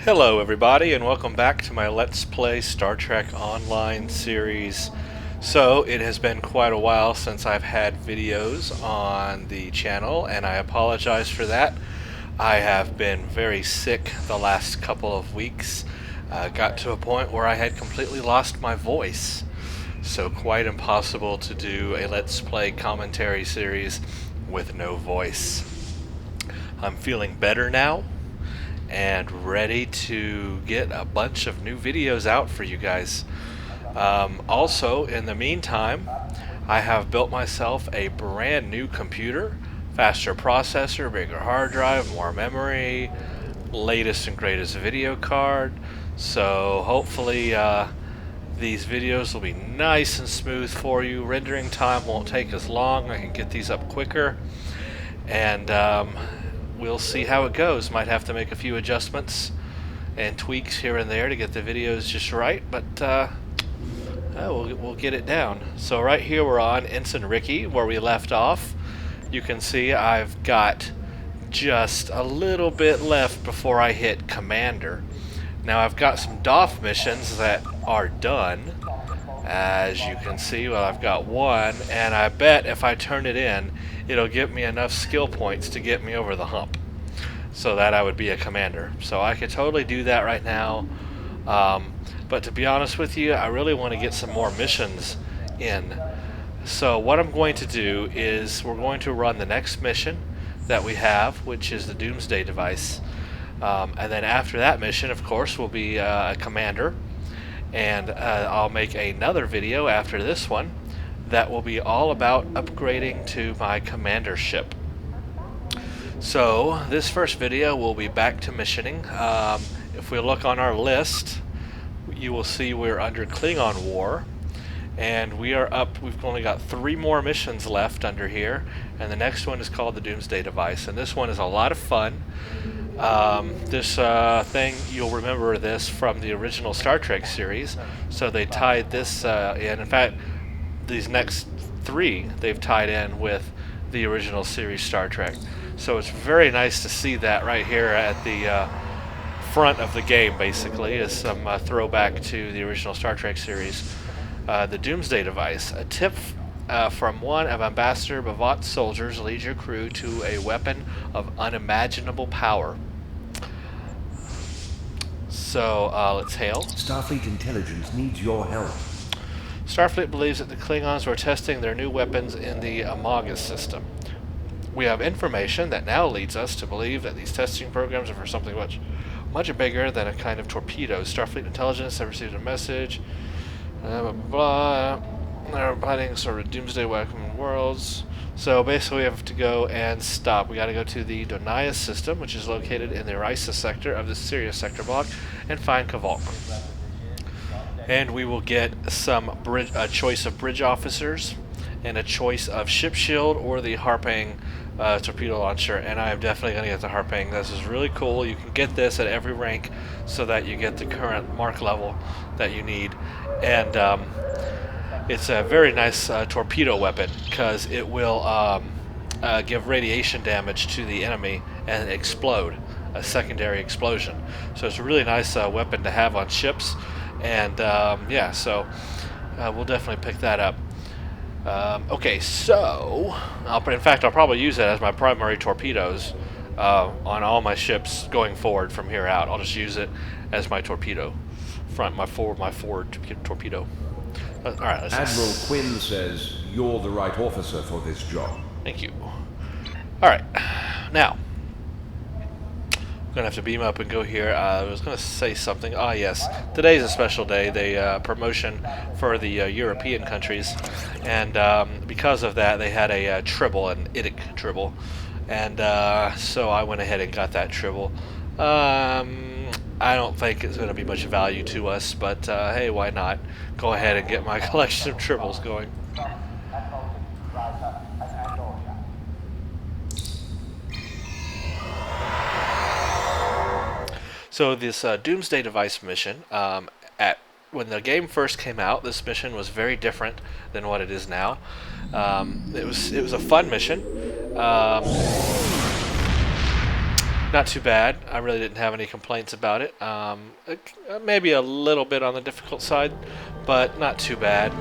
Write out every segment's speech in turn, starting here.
Hello everybody and welcome back to my Let's Play Star Trek Online series. So it has been quite a while since I've had videos on the channel and I apologize for that. I have been very sick the last couple of weeks. Got to a point where I had completely lost my voice. So quite impossible to do a Let's Play commentary series with no voice. I'm feeling better now and ready to get a bunch of new videos out for you guys. Also, in the meantime, I have built myself a brand new computer, faster processor, bigger hard drive, more memory, latest and greatest video card. So hopefully these videos will be nice and smooth for you. Rendering time won't take as long. I can get these up quicker. And we'll see how it goes. Might have to make a few adjustments and tweaks here and there to get the videos just right, but we'll get it down. So right here we're on Ensign Ricky, where we left off. You can see I've got just a little bit left before I hit Commander. Now I've got some DOF missions that are done. As you can see, well, I've got one, and I bet if I turn it in, it'll give me enough skill points to get me over the hump so that I would be a commander. So I could totally do that right now. But to be honest with you, I really want to get some more missions in. So what I'm going to do is we're going to run the next mission that we have, which is the Doomsday device. And then after that mission, of course, we'll be a commander. And I'll make another video after this one that will be all about upgrading to my commander ship. So this first video will be back to missioning. If we look on our list, you will see we're under Klingon War, and we are up. We've only got 3 more missions left under here, and the next one is called the Doomsday device, and this one is a lot of fun. This thing, you'll remember this from the original Star Trek series, so they tied this in. In fact, these next 3 they've tied in with the original series Star Trek. So it's very nice to see that right here at the front of the game, basically, is some throwback to the original Star Trek series. The Doomsday device. A tip from one of Ambassador Bavat's soldiers: lead your crew to a weapon of unimaginable power. So let's hail. Starfleet intelligence needs your help. Starfleet believes that the Klingons were testing their new weapons in the Amagus system. We have information that now leads us to believe that these testing programs are for something much bigger than a kind of torpedo. Starfleet intelligence have received a message. Blah, blah, blah. They're planning sort of doomsday weapon worlds. So basically we have to go and stop. We got to go to the Donias system, which is located in the Risa sector of the Sirius sector block, and find Kavalk. And we will get a choice of bridge officers and a choice of ship shield or the Harping torpedo launcher. And I am definitely going to get the Harping. This is really cool. You can get this at every rank so that you get the current mark level that you need. And it's a very nice torpedo weapon because it will give radiation damage to the enemy and explode, a secondary explosion. So it's a really nice weapon to have on ships. And yeah, so we'll definitely pick that up. Okay, so I'll probably use it as my primary torpedoes on all my ships going forward from here out. I'll just use it as my torpedo, my forward torpedo. All right, Admiral Quinn says you're the right officer for this job. Thank you. All right, now I'm gonna have to beam up and go here. I was gonna say something. Ah, yes, today's a special day. They promotion for the European countries, and because of that, they had a tribble, an IDIC tribble, and so I went ahead and got that tribble. I don't think it's going to be much value to us, but hey, why not? Go ahead and get my collection of tribbles going. So this Doomsday device mission, when the game first came out, this mission was very different than what it is now. It was a fun mission. Not too bad. I really didn't have any complaints about it. Maybe a little bit on the difficult side, but not too bad.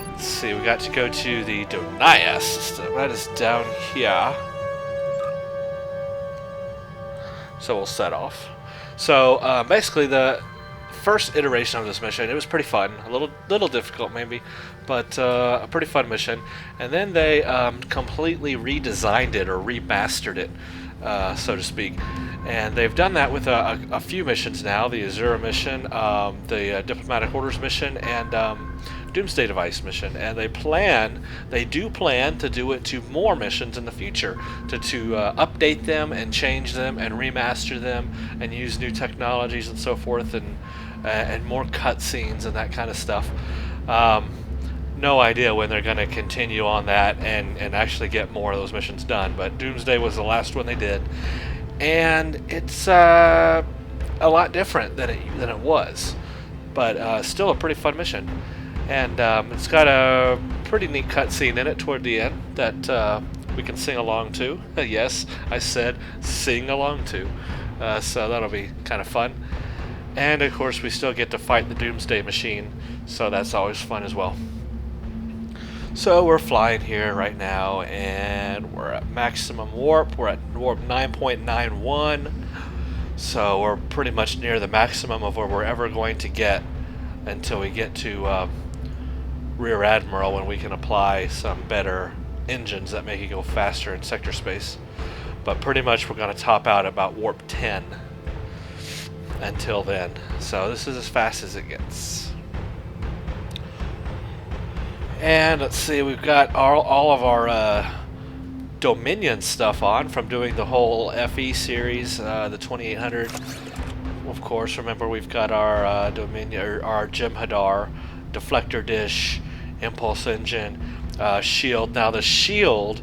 Let's see, we got to go to the Doomsday system. That is down here. So we'll set off. So basically the first iteration of this mission, it was pretty fun. A little difficult maybe, but a pretty fun mission. And then they completely redesigned it or remastered it, so to speak. And they've done that with a few missions now: the Azura mission, the Diplomatic Orders mission, and Doomsday Device mission. And they do plan to do it to more missions in the future, to update them and change them and remaster them and use new technologies and so forth, and more cutscenes and that kind of stuff. No idea when they're going to continue on that and actually get more of those missions done. But Doomsday was the last one they did, and it's a lot different than it was, but still a pretty fun mission. And it's got a pretty neat cutscene in it toward the end that we can sing along to. Yes, I said sing along to. So that'll be kind of fun. And of course we still get to fight the Doomsday machine, so that's always fun as well. So we're flying here right now, and we're at maximum warp. We're at warp 9.91, so we're pretty much near the maximum of where we're ever going to get until we get to Rear Admiral, when we can apply some better engines that make it go faster in sector space. But pretty much we're going to top out about warp 10 until then. So this is as fast as it gets. And let's see, we've got all of our Dominion stuff on from doing the whole FE series, the 2800. Of course, remember we've got our Dominion, our Jem'Hadar, deflector dish, impulse engine, shield. Now the shield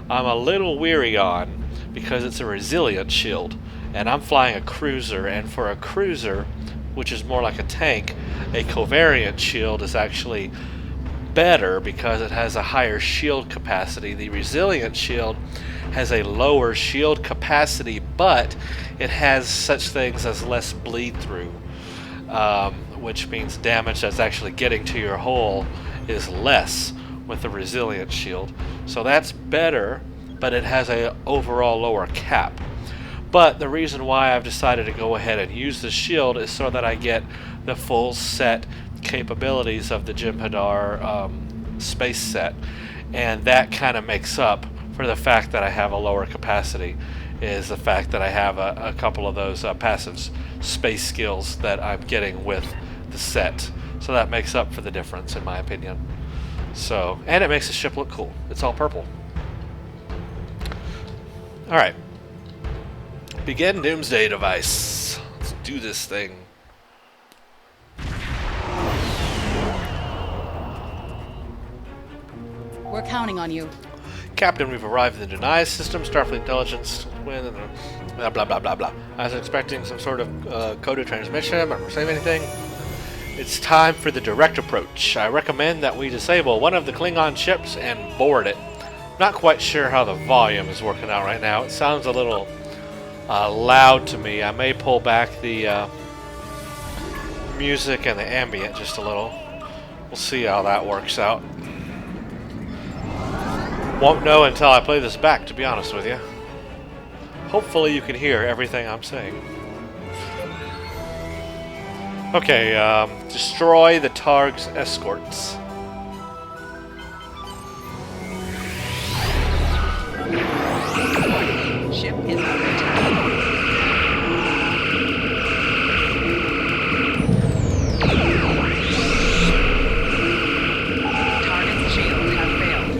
I'm a little weary on because it's a resilient shield, and I'm flying a cruiser, and for a cruiser, which is more like a tank, a covariant shield is actually better because it has a higher shield capacity. The resilient shield has a lower shield capacity, but it has such things as less bleed through, which means damage that's actually getting to your hull is less with the resilient shield. So that's better, but it has a overall lower cap. But the reason why I've decided to go ahead and use the shield is so that I get the full set capabilities of the Jem'Hadar space set, and that kind of makes up for the fact that I have a lower capacity, is the fact that I have a couple of those passive space skills that I'm getting with the set. So that makes up for the difference, in my opinion. So, and it makes the ship look cool. It's all purple. Alright. Begin Doomsday Device. Let's do this thing. We're counting on you. Captain, we've arrived in the Deny system. Starfleet intelligence win, blah blah blah blah blah. I was expecting some sort of coded transmission, but we're saying anything. It's time for the direct approach. I recommend that we disable one of the Klingon ships and board it. Not quite sure how the volume is working out right now. It sounds a little loud to me. I may pull back the music and the ambient just a little. We'll see how that works out. Won't know until I play this back, to be honest with you. Hopefully you can hear everything I'm saying. Okay, destroy the Targ's escorts. Ship is under attack. Target's shields have failed.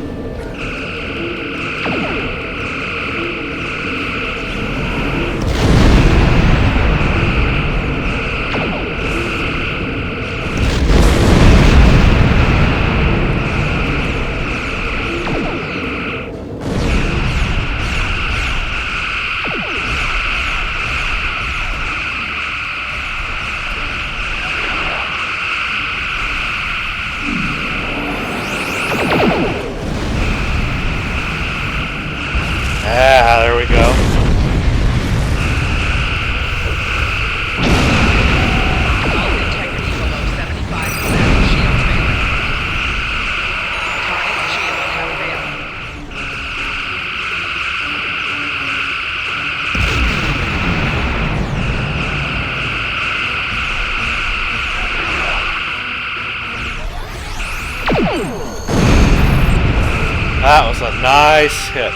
Nice hit.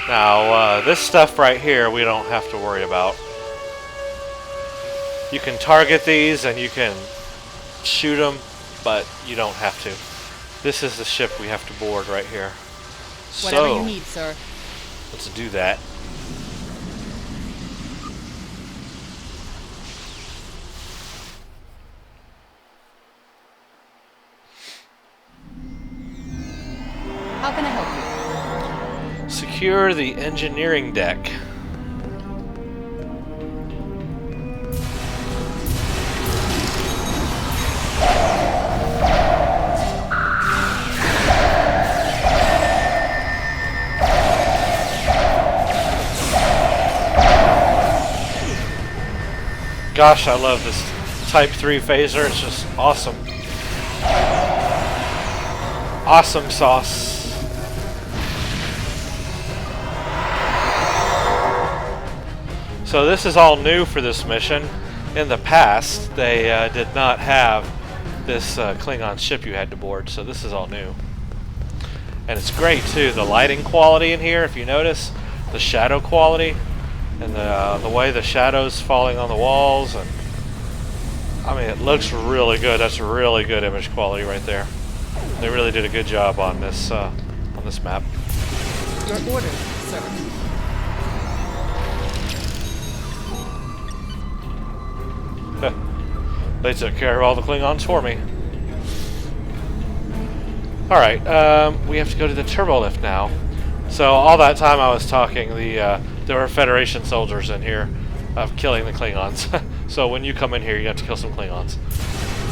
Now, this stuff right here we don't have to worry about. You can target these and you can shoot them, but you don't have to. This is the ship we have to board right here. Whatever So, you need, sir. let's do that. How can I help you? Secure the engineering deck. Gosh, I love this Type 3 phaser. It's just awesome. Awesome sauce. So this is all new for this mission. In the past, they did not have this Klingon ship you had to board, so this is all new. And it's great too, the lighting quality in here, if you notice, the shadow quality, and the way the shadows falling on the walls, and I mean, it looks really good. That's a really good image quality right there. They really did a good job on this map. Your orders, sir. They took care of all the Klingons for me. Alright, we have to go to the turbo lift now. So all that time I was talking, there were Federation soldiers in here killing the Klingons. So when you come in here, you have to kill some Klingons.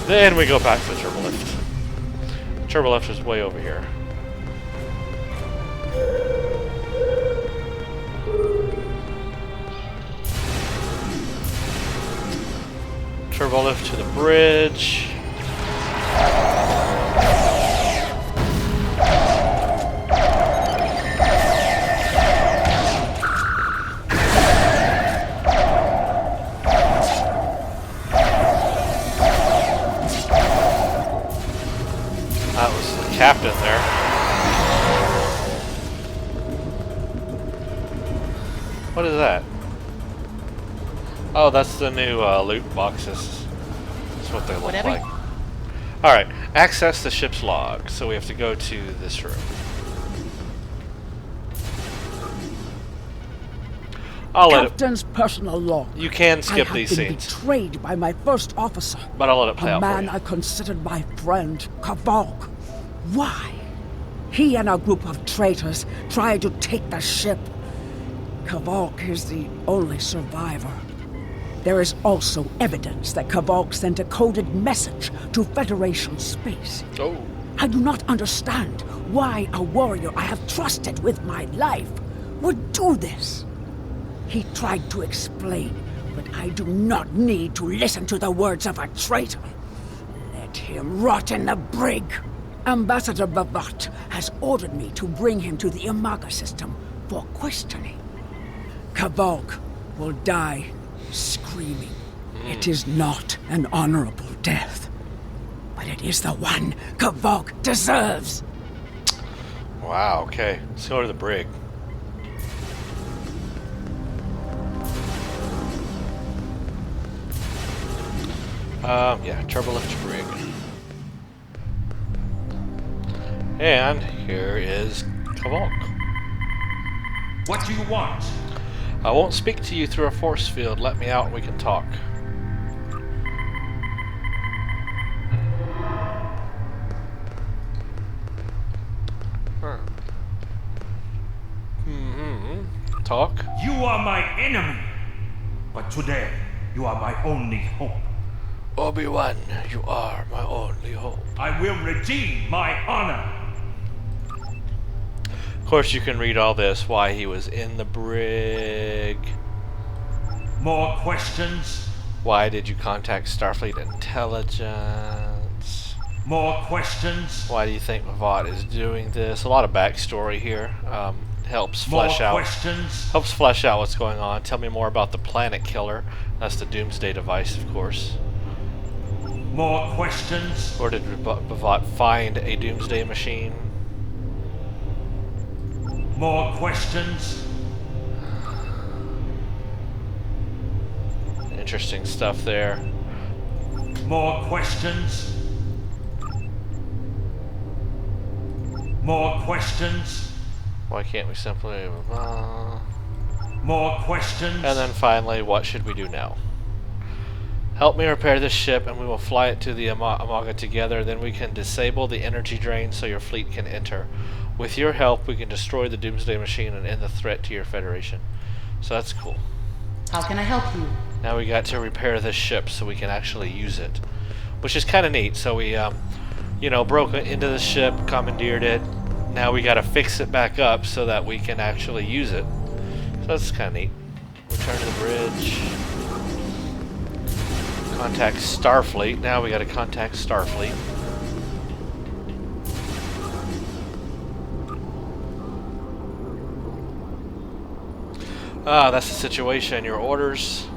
Then we go back to the turbo lift. The turbo lift is way over here. Turbo lift to the bridge. That was the captain there. What is that? Oh, that's the new loot boxes. That's what they look Whatever. like. Alright, access the ship's log. So we have to go to this room. I'll let it... Captain's personal log. You can skip I these have been scenes, betrayed by my first officer, but I'll let it play a out for man you. I considered my friend, Kavok. Why? He and a group of traitors tried to take the ship. Kavok is the only survivor. There is also evidence that Kavok sent a coded message to Federation space. Oh. I do not understand why a warrior I have trusted with my life would do this. He tried to explain, but I do not need to listen to the words of a traitor. Let him rot in the brig. Ambassador Bavat has ordered me to bring him to the Imaga system for questioning. Kavok will die screaming. It is not an honorable death, but it is the one Kavok deserves. Wow, okay. Let's go to the brig. Yeah, turbo lift to brig. And here is Kavok. What do you want? I won't speak to you through a force field. Let me out and we can talk. Talk? You are my enemy, but today you are my only hope. Obi-Wan, you are my only hope. I will redeem my honor. Of course, you can read all this, why he was in the brig. More questions? Why did you contact Starfleet Intelligence? More questions? Why do you think Mavad is doing this? A lot of backstory here. Helps flesh out. Questions? Helps flesh out what's going on. Tell me more about the Planet Killer. That's the Doomsday device, of course. More questions? Or did Bavat find a Doomsday machine? More questions? Interesting stuff there. More questions? More questions? Why can't we simply... More questions? And then finally, what should we do now? Help me repair this ship and we will fly it to the Amaga together. Then we can disable the energy drain so your fleet can enter. With your help, we can destroy the Doomsday machine and end the threat to your Federation. So that's cool. How can I help you? Now we got to repair this ship so we can actually use it. Which is kind of neat. So we, you know, broke into the ship, commandeered it. Now we got to fix it back up so that we can actually use it. So that's kind of neat. Return to the bridge. Contact Starfleet. Now we got to contact Starfleet. Ah, that's the situation. Your orders.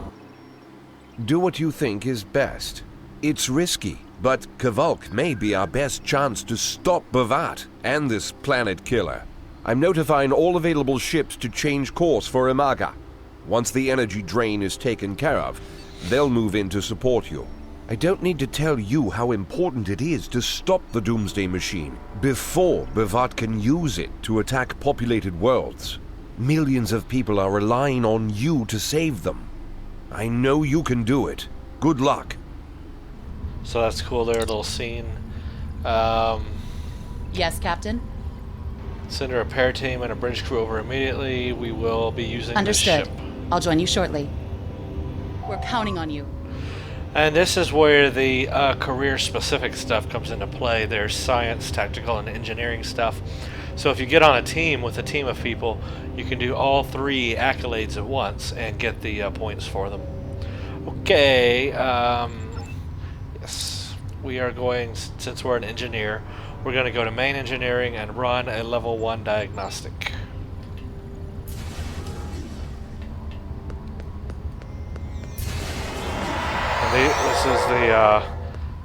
Do what you think is best. It's risky, but Kvalk may be our best chance to stop Bavat and this planet killer. I'm notifying all available ships to change course for Imaga. Once the energy drain is taken care of, they'll move in to support you. I don't need to tell you how important it is to stop the Doomsday machine before Bavat can use it to attack populated worlds. Millions of people are relying on you to save them. I know you can do it. Good luck. So that's cool there, little scene. Yes, Captain? Send a repair team and a bridge crew over immediately. We will be using Understood. this ship. I'll join you shortly. We're counting on you. And this is where the career-specific stuff comes into play. There's science, tactical, and engineering stuff. So if you get on a team with a team of people, you can do all three accolades at once and get the points for them. Okay, yes, we are going, since we're an engineer, we're going to go to main engineering and run a level 1 diagnostic. And this is the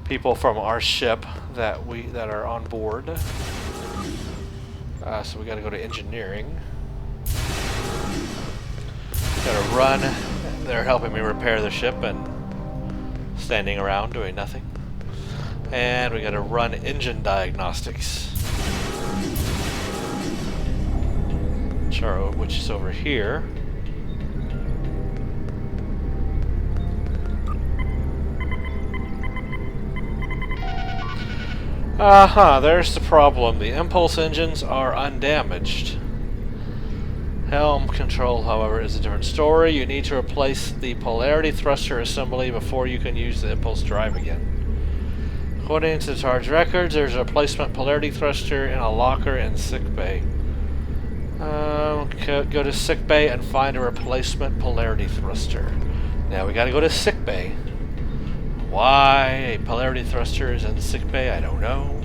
people from our ship that are on board. So we got to go to engineering. Got to run. They're helping me repair the ship and standing around doing nothing. And we got to run engine diagnostics. Which is over here. There's the problem. The impulse engines are undamaged. Helm control, however, is a different story. You need to replace the polarity thruster assembly before you can use the impulse drive again. According to the charge records, there's a replacement polarity thruster in a locker in sickbay. Go to sickbay and find a replacement polarity thruster. Now we gotta go to sickbay. Why a polarity thruster is in sickbay, I don't know.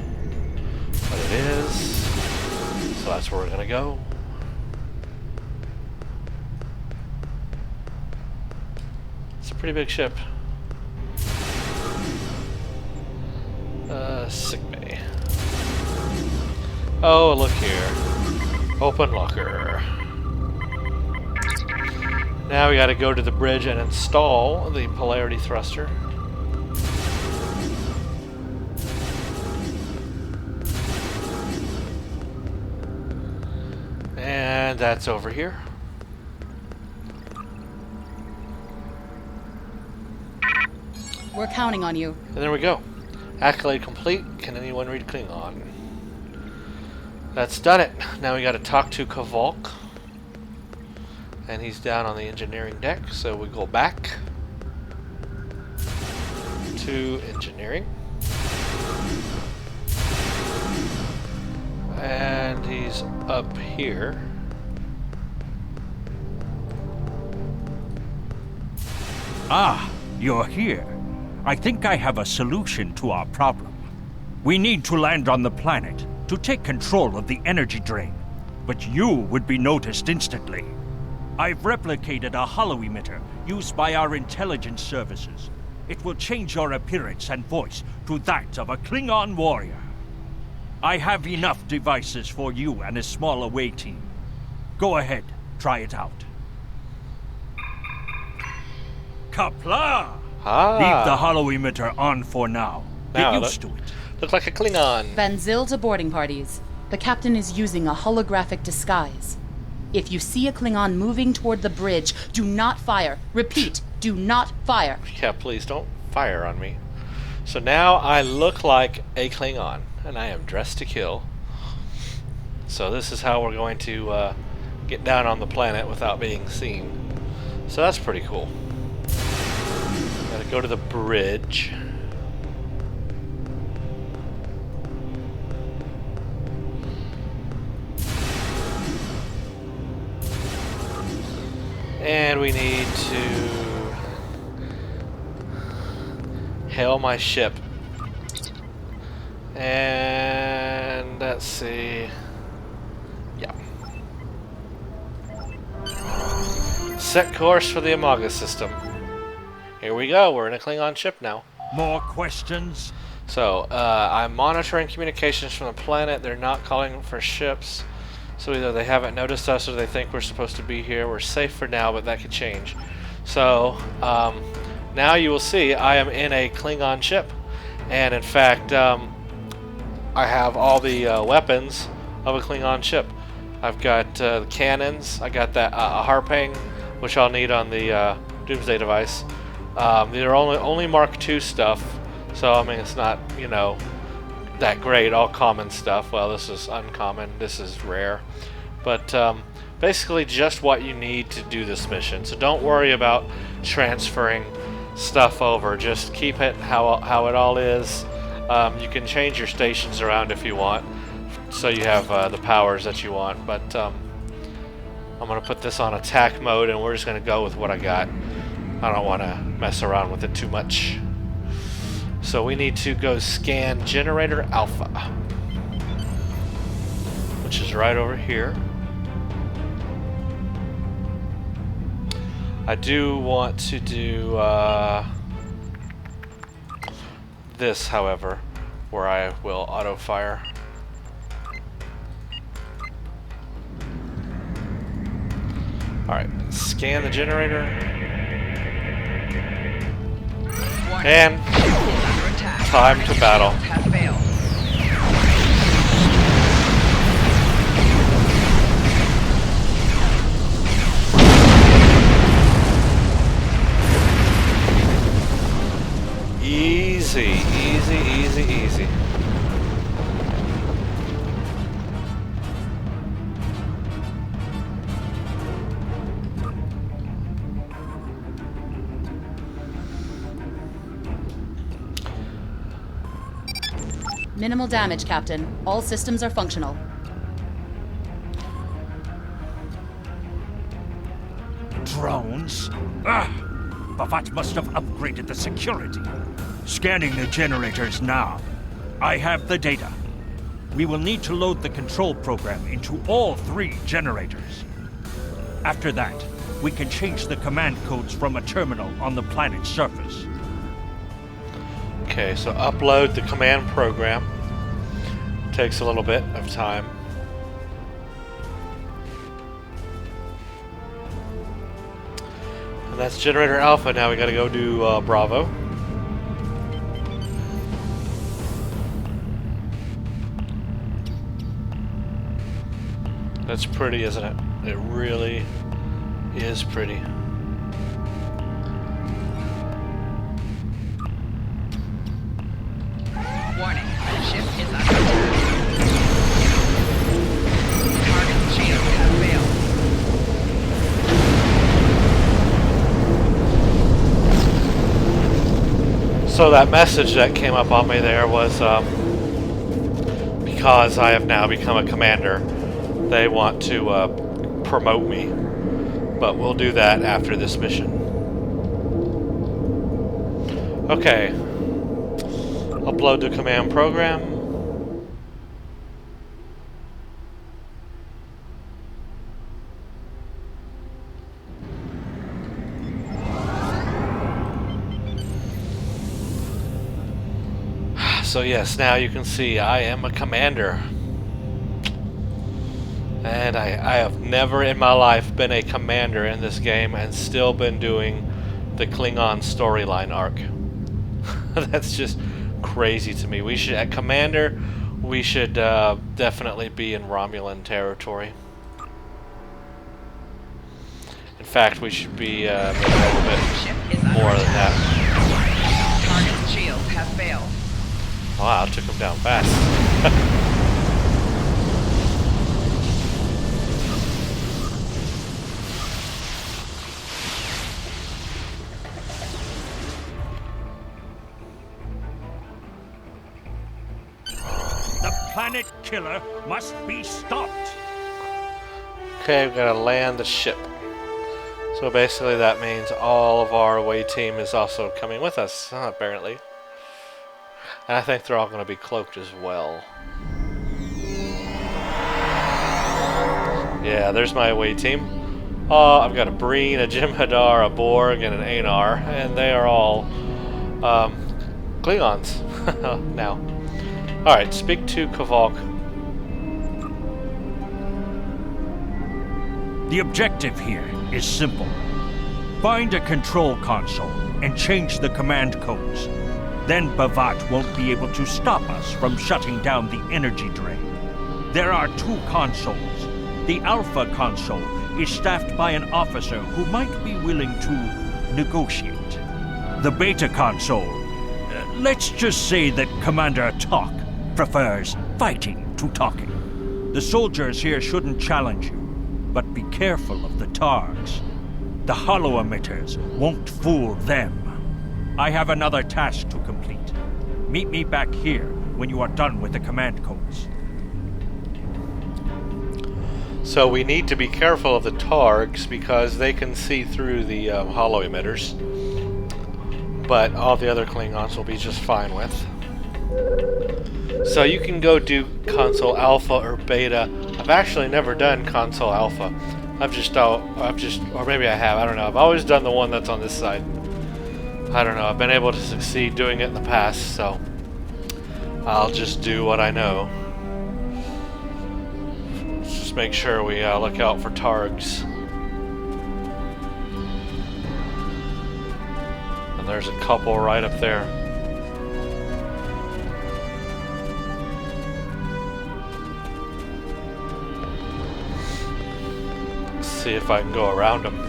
But it is. So that's where we're gonna go. It's a pretty big ship. Sickbay. Oh, look here. Open locker. Now we gotta go to the bridge and install the polarity thruster. And that's over here. We're counting on you. And there we go. Accolade complete. Can anyone read Klingon? That's done it. Now we got to talk to Kvalk. And he's down on the engineering deck, so we go back to engineering. And he's up here. Ah, you're here. I think I have a solution to our problem. We need to land on the planet to take control of the energy drain, but you would be noticed instantly. I've replicated a holo-emitter used by our intelligence services. It will change your appearance and voice to that of a Klingon warrior. I have enough devices for you and a small away team. Go ahead, try it out. Kapla! Ah. Leave the hollow emitter on for now. Now, Get used to it. Look like a Klingon. Van Zyl to boarding parties. The captain is using a holographic disguise. If you see a Klingon moving toward the bridge, do not fire. Repeat, do not fire. Yeah, please don't fire on me. So now I look like a Klingon, and I am dressed to kill. So this is how we're going to get down on the planet without being seen. So that's pretty cool. Gotta go to the bridge. And we need to hail my ship. And let's see. Yeah. Set course for the Amaga system. Here we go. We're in a Klingon ship now. More questions? So, I'm monitoring communications from the planet. They're not calling for ships. So either they haven't noticed us or they think we're supposed to be here. We're safe for now, but that could change. So, now you will see I am in a Klingon ship. And in fact, I have all the weapons of a Klingon ship. I've got the cannons. I got that harping, which I'll need on the Doomsday device. They're only Mark II stuff. So, I mean, it's not, you know, that great, all common stuff. Well, this is uncommon, this is rare. But basically just what you need to do this mission. So don't worry about transferring stuff over. Just keep it how it all is. You can change your stations around if you want, so you have the powers that you want. But I'm going to put this on attack mode, and we're just going to go with what I got. I don't want to mess around with it too much. So we need to go scan Generator Alpha, which is right over here. I do want to do this, however, where I will auto-fire. Alright, scan the generator. And time to battle. Easy, easy, easy, easy. Minimal damage, Captain. All systems are functional. Drones? Ah! Bavat must have upgraded the security. Scanning the generators now. I have the data. We will need to load the control program into all 3 generators. After that, we can change the command codes from a terminal on the planet's surface. Okay, so upload the command program. Takes a little bit of time. And that's Generator Alpha. Now we gotta go do Bravo. That's pretty, isn't it? It really is pretty. Warning, ship is under attack. Target shields have failed. So that message that came up on me there was because I have now become a commander, they want to promote me, but we'll do that after this mission. Okay, upload the command program. So yes, now you can see I am a commander. And I have never in my life been a commander in this game and still been doing the Klingon storyline arc. That's just crazy to me. We should, at Commander, we should definitely be in Romulan territory. In fact, we should be maybe a little bit Ship is under more than attack. that. Target's shields have failed. Wow, took him down fast. The planet killer must be stopped. Okay, we've got to land the ship. So basically that means all of our away team is also coming with us, apparently. And I think they're all going to be cloaked as well. Yeah, there's my away team. I've got a Breen, a Jem'Hadar, a Borg, and an Anar, and they are all Klingons now. Alright, speak to Kvalk. The objective here is simple. Find a control console and change the command codes. Then Bavat won't be able to stop us from shutting down the energy drain. There are 2 consoles. The Alpha console is staffed by an officer who might be willing to negotiate. The Beta console, let's just say that Commander Talk prefers fighting to talking. The soldiers here shouldn't challenge you, but be careful of the Targs. The hollow emitters won't fool them. I have another task to complete. Meet me back here when you are done with the command codes. So we need to be careful of the Targs because they can see through the hollow emitters. But all the other Klingons will be just fine with. So you can go do console alpha or beta. I've actually never done console alpha. Or maybe I have, I don't know. I've always done the one that's on this side. I don't know, I've been able to succeed doing it in the past, so I'll just do what I know. Let's just make sure we look out for Targs. And there's a couple right up there. Let's see if I can go around them.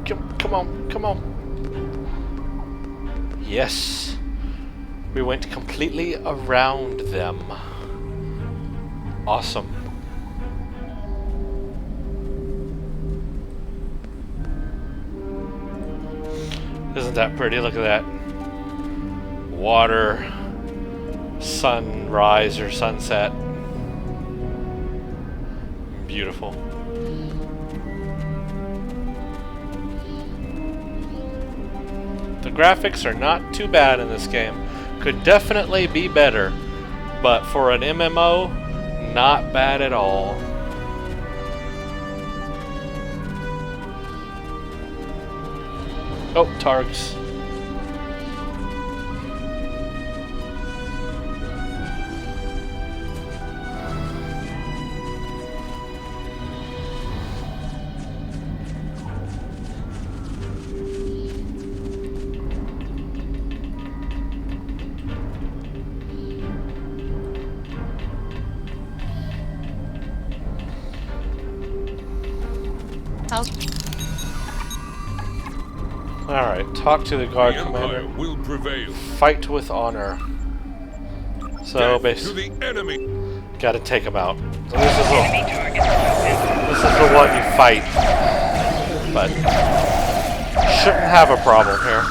Jump, come on. Yes. We went completely around them. Awesome. Isn't that pretty? Look at that. Water, sunrise or sunset. Beautiful. The graphics are not too bad in this game. Could definitely be better, but for an MMO, not bad at all. Oh, Targs. Alright, talk to the guard commander. Will prevail. Fight with honor. So To basically, the enemy. gotta take him out. So Enemy targets have this is the one you fight, but shouldn't have a problem here.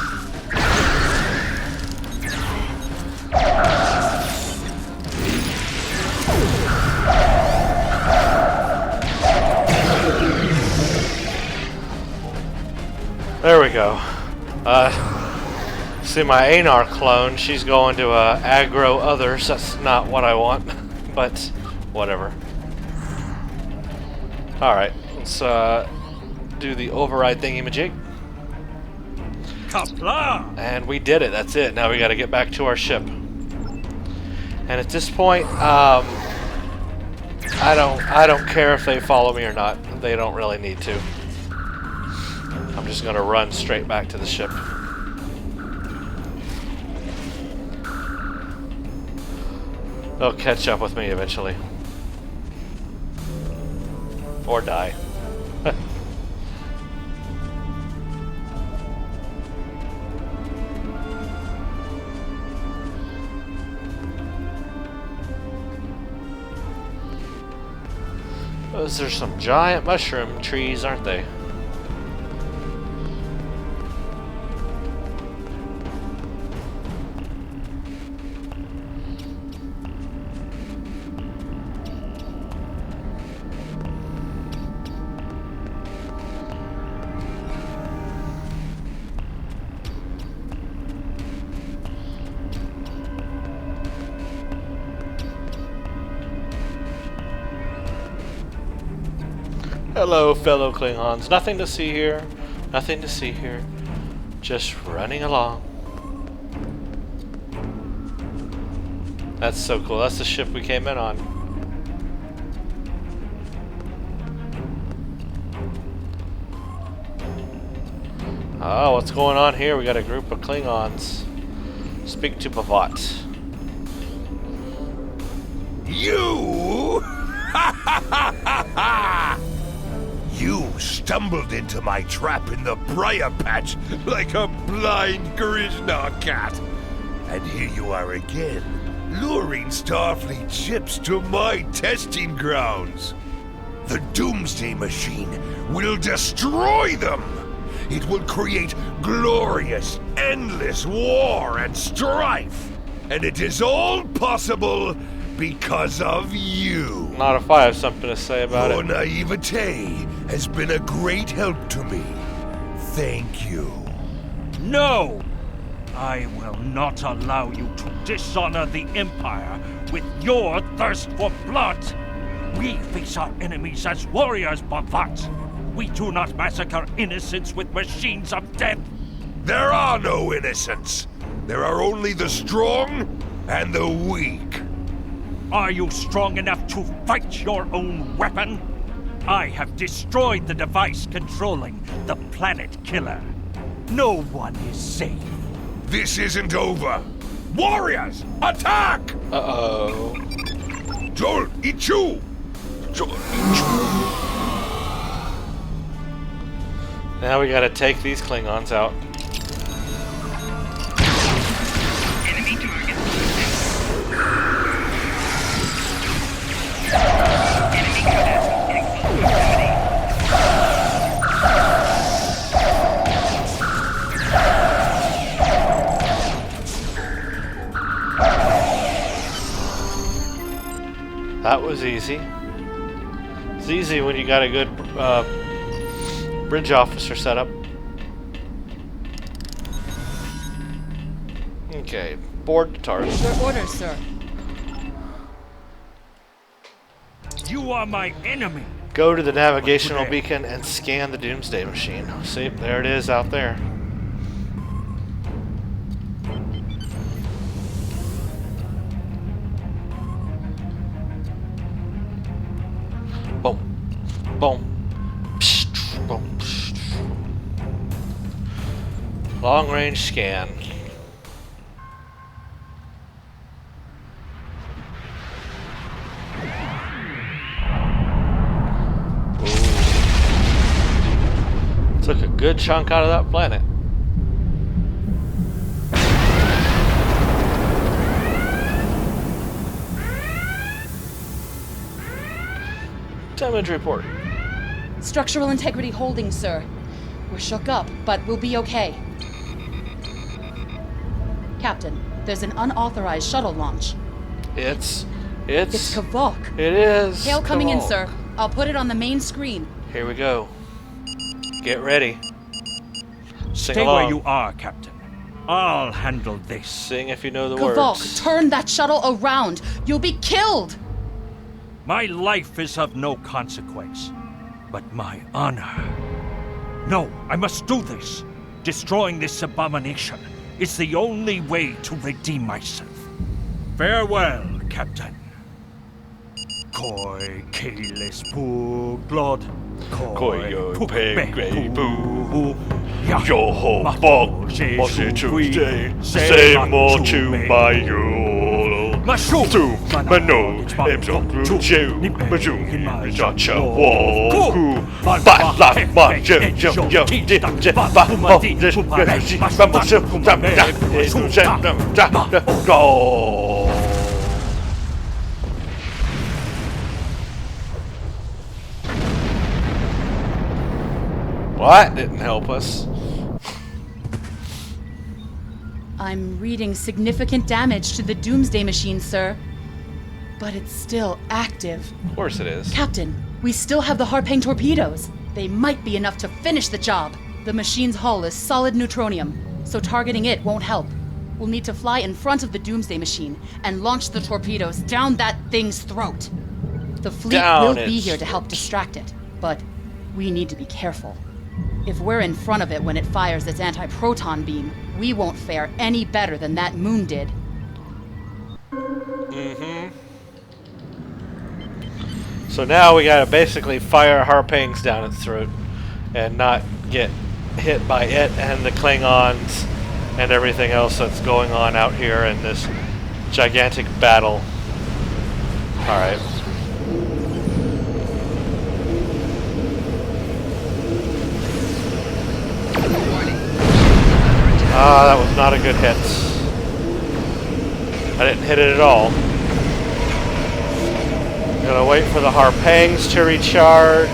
go. See my Anar clone, she's going to aggro others. That's not what I want, but whatever. Alright, let's do the override thingy-majig. Kapla! And we did it, that's it. Now we gotta get back to our ship. And at this point, I don't care if they follow me or not. They don't really need to. I'm just gonna run straight back to the ship. They'll catch up with me eventually. Or die. Those are some giant mushroom trees, aren't they? Hello, fellow Klingons. Nothing to see here. Nothing to see here. Just running along. That's so cool. That's the ship we came in on. Oh, what's going on here? We got a group of Klingons. Speak to Bavat. You? You stumbled into my trap in the briar patch like a blind Krishna cat. And here you are again, luring Starfleet ships to my testing grounds. The Doomsday machine will destroy them. It will create glorious, endless war and strife. And it is all possible because of you. Not if I have something to say about Your it. naivete has been a great help to me. Thank you. No! I will not allow you to dishonor the Empire with your thirst for blood. We face our enemies as warriors, Bavat. We do not massacre innocents with machines of death. There are no innocents. There are only the strong and the weak. Are you strong enough to fight your own weapon? I have destroyed the device controlling the planet killer. No one is safe. This isn't over. Warriors, attack! Uh-oh. Joel, Ichu! Joel, Ichu! Now we gotta take these Klingons out. Enemy target. Enemy cadet in close proximity. That was easy. It's easy when you got a good bridge officer set up. Okay, board the TARDIS. Your orders, sir. You are my enemy. Go to the navigational today? beacon and scan the Doomsday machine. See, there it is out there. Boom. Boom. Psst, boom. Psst. Long range scan. Took a good chunk out of that planet. Damage report. Structural integrity holding, sir. We're shook up, but we'll be okay. Captain, there's an unauthorized shuttle launch. It's Kavok. It is. Hail coming in, Kavok. sir. I'll put it on the main screen. Here we go. Get ready. Sing Stay along. where you are, Captain. I'll handle this. Sing if you know the Kavok, words. turn that shuttle around. You'll be killed. My life is of no consequence, but my honor. No, I must do this. Destroying this abomination is the only way to redeem myself. Farewell, Captain. Koi keles puglod. Koyo pukbe pegbe Ya Yo ho mato bok, je Moshe sugui, Tuesday, se say ma more tu to me. my yo. Mashu, To Mano, Mano, Mano, Emson, Chu, Chu, Nipe, Maju, Hima, Jacha, Wo, Wo, Ku, Bat, La, Ma, Yo, Yo, Di, Je, Ba, Ho, Dis, Gashi, Rambo, Silk, Dam, Da, Go. Well, that didn't help us. I'm reading significant damage to the Doomsday machine, sir. But it's still active. Of course it is. Captain, we still have the Harpang torpedoes. They might be enough to finish the job. The machine's hull is solid neutronium, so targeting it won't help. We'll need to fly in front of the Doomsday machine and launch the torpedoes down that thing's throat. The fleet Down will be its- here to help distract it, but we need to be careful. If we're in front of it when it fires its anti-proton beam, we won't fare any better than that moon did. So now we gotta basically fire Harpangs down its throat and not get hit by it and the Klingons and everything else that's going on out here in this gigantic battle. Alright. Ah, that was not a good hit. I didn't hit it at all. Gonna wait for the Harpangs to recharge.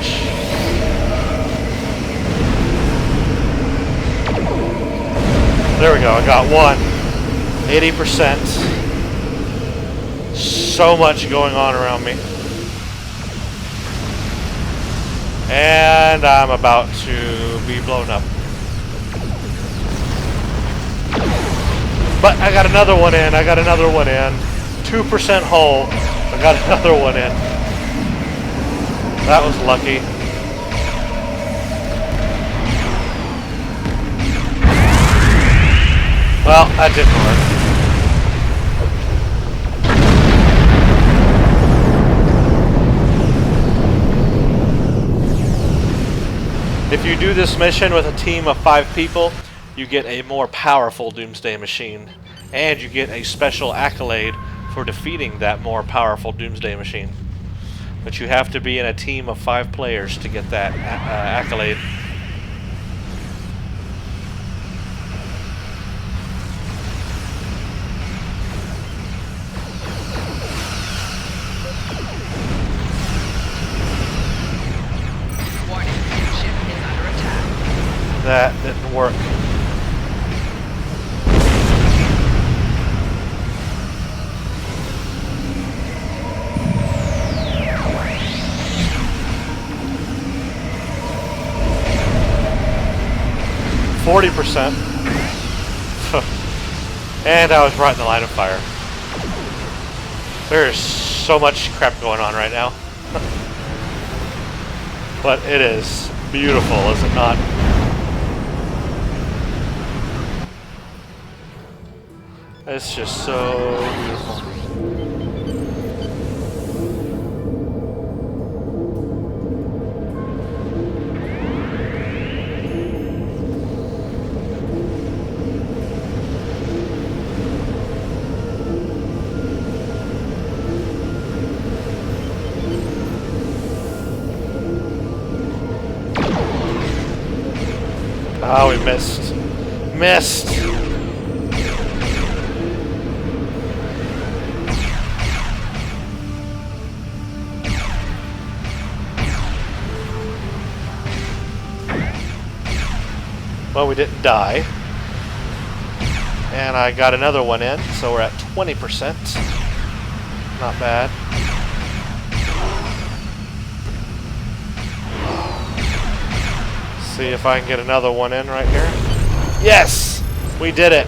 There we go, I got one. 80%. So much going on around me. And I'm about to be blown up. But I got another one in, 2% hull. I got another one in. That was lucky. Well, that didn't work. If you do this mission with a team of 5 people, you get a more powerful Doomsday machine, and you get a special accolade for defeating that more powerful Doomsday machine. But you have to be in a team of 5 players to get that accolade. Warning, your ship is under attack. That didn't work. %. And I was right in the line of fire. There's so much crap going on right now. But it is beautiful, is it not? It's just so beautiful. Oh, we missed. Missed! Well, we didn't die. And I got another one in, so we're at 20%. Not bad. See if I can get another one in right here. Yes! We did it!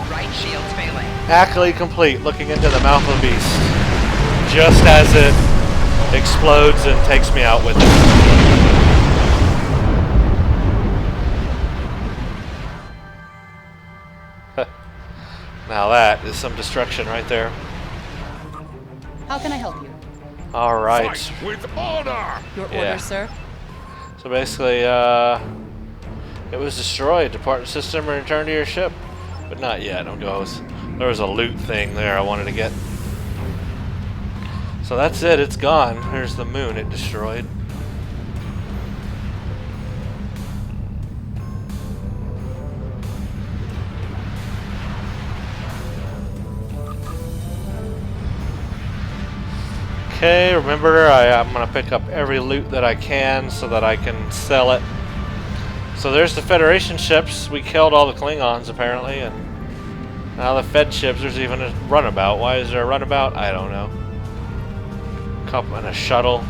Right shield's failing. Accolade complete, looking into the mouth of the beast. Just as it explodes and takes me out with it. Now that is some destruction right there. How can I help you? Alright. Fight with honor! Your Yeah. orders, sir? So basically, it was destroyed. Depart the system and return to your ship. But not yet. There was a loot thing there I wanted to get. So that's it. It's gone. Here's the moon it destroyed. Okay, remember I'm going to pick up every loot that I can so that I can sell it. So there's the Federation ships. We killed all the Klingons apparently, and now the Fed ships. There's even a runabout. Why is there a runabout? I don't know. And a shuttle.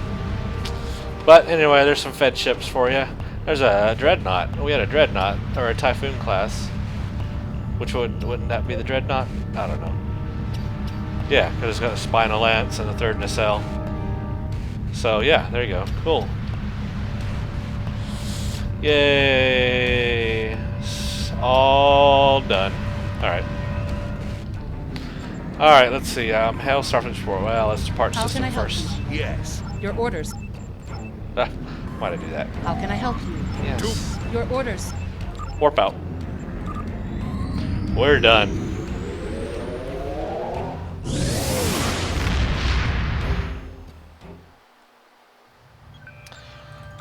But anyway, there's some Fed ships for you. There's a dreadnought. We had a dreadnought or a Typhoon class. Which wouldn't that be the dreadnought? I don't know. Yeah, because it's got a spinal lance and a third nacelle. So yeah, there you go. Cool. Yay! All done. All right. All right. Let's see. Hail Starfleet Sport. Well, let's depart How system can I help first. Yes. Your orders. Why'd I do that? How can I help you? Yes. Your orders. Warp out. We're done.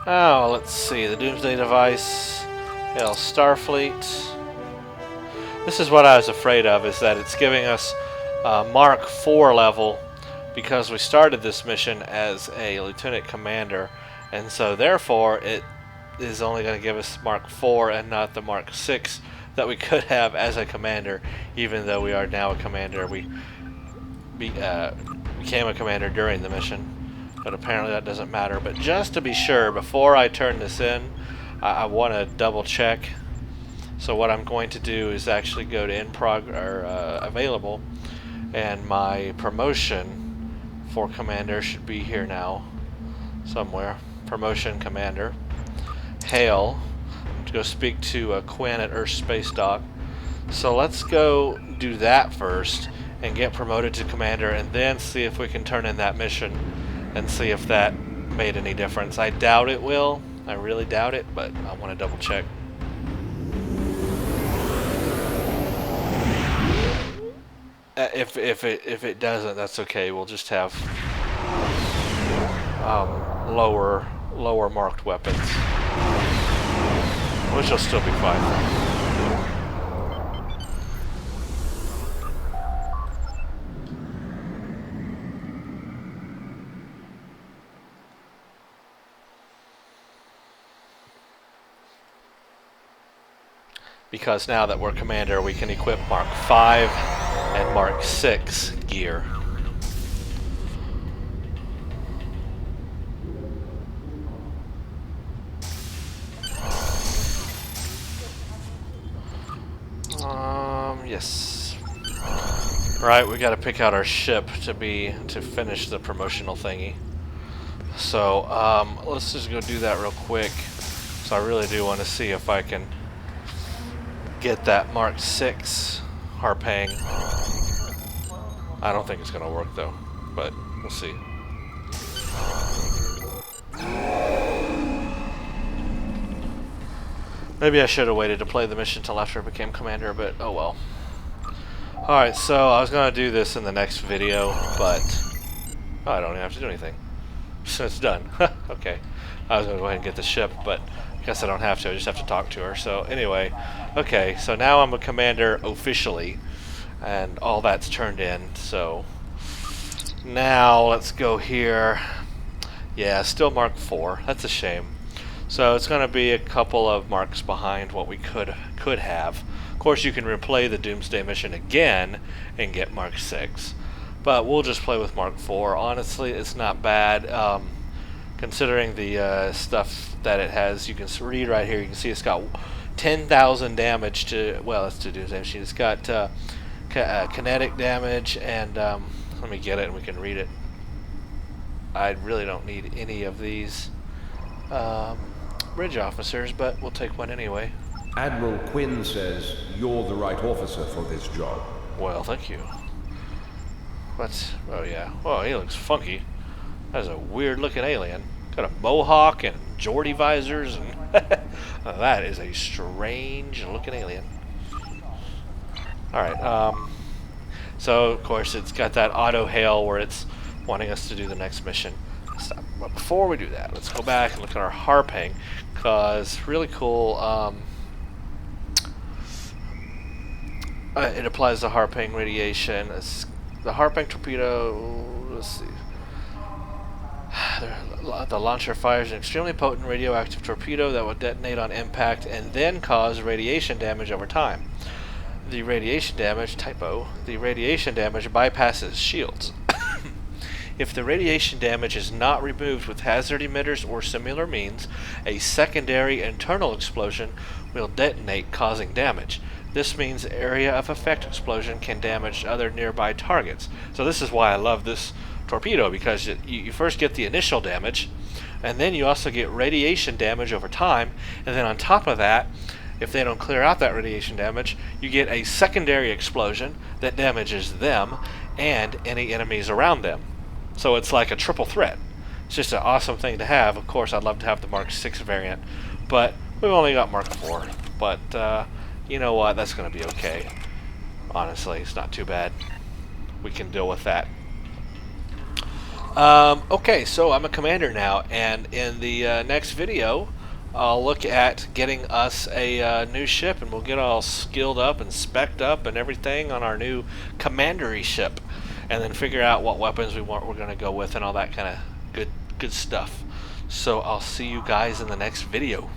Oh, let's see. The Doomsday device. Hail Starfleet. This is what I was afraid of, is that it's giving us Mark IV level because we started this mission as a Lieutenant Commander, and so therefore it is only going to give us Mark IV and not the Mark VI that we could have as a Commander, even though we are now a Commander. We became a Commander during the mission. But apparently that doesn't matter. But just to be sure, before I turn this in, I want to double check. So what I'm going to do is actually go to available, and my promotion for Commander should be here now, somewhere. Promotion Commander. Hail. To go speak to Quinn at Earth Space Dock. So let's go do that first and get promoted to Commander, and then see if we can turn in that mission. And see if that made any difference. I doubt it will. I really doubt it, but I want to double check. If it doesn't, that's okay. We'll just have lower marked weapons, which will still be fine. Because now that we're Commander, we can equip Mark V and Mark VI gear. Yes. Right, we got to pick out our ship to finish the promotional thingy. So let's just go do that real quick. So I really do want to see if I can get that Mark VI Harpang. I don't think it's going to work though, but we'll see. Maybe I should have waited to play the mission till after I became Commander, but oh well. Alright, so I was going to do this in the next video, but I don't even have to do anything. So it's done. Okay. I was going to go ahead and get the ship, but I guess I don't have to. I just have to talk to her. So anyway, okay, so now I'm a Commander officially, and all that's turned in. So now let's go here. Yeah, still Mark IV. That's a shame. So it's going to be a couple of marks behind what we could have. Of course, you can replay the Doomsday mission again and get Mark VI, but we'll just play with Mark IV. Honestly, it's not bad. Considering the stuff that it has, you can read right here. You can see it's got 10,000 damage to, well, let's do Doomsday Machine. It's got kinetic damage, and let me get it and we can read it. I really don't need any of these bridge officers, but we'll take one anyway. Admiral Quinn says you're the right officer for this job. Well, thank you. What's... oh yeah. Oh, he looks funky. That's a weird looking alien. Got a mohawk and Geordie visors, and that is a strange looking alien. Alright, so of course it's got that auto hail where it's wanting us to do the next mission. But before we do that, let's go back and look at our harping, because really cool. It applies to harping radiation. The harping torpedo, let's see. The launcher fires an extremely potent radioactive torpedo that will detonate on impact and then cause radiation damage over time. The radiation damage, typo, the radiation damage bypasses shields. If the radiation damage is not removed with hazard emitters or similar means, a secondary internal explosion will detonate, causing damage. This means area of effect explosion can damage other nearby targets. So this is why I love this torpedo, because you first get the initial damage, and then you also get radiation damage over time, and then on top of that, if they don't clear out that radiation damage, you get a secondary explosion that damages them and any enemies around them. So it's like a triple threat. It's just an awesome thing to have. Of course, I'd love to have the Mark 6 variant, but we've only got Mark 4. But you know what? That's going to be okay. Honestly, it's not too bad. We can deal with that. Okay, so I'm a commander now, and in the next video, I'll look at getting us a new ship, and we'll get all skilled up and spec'd up and everything on our new commandery ship, and then figure out what weapons we're going to go with and all that kind of good stuff. So I'll see you guys in the next video.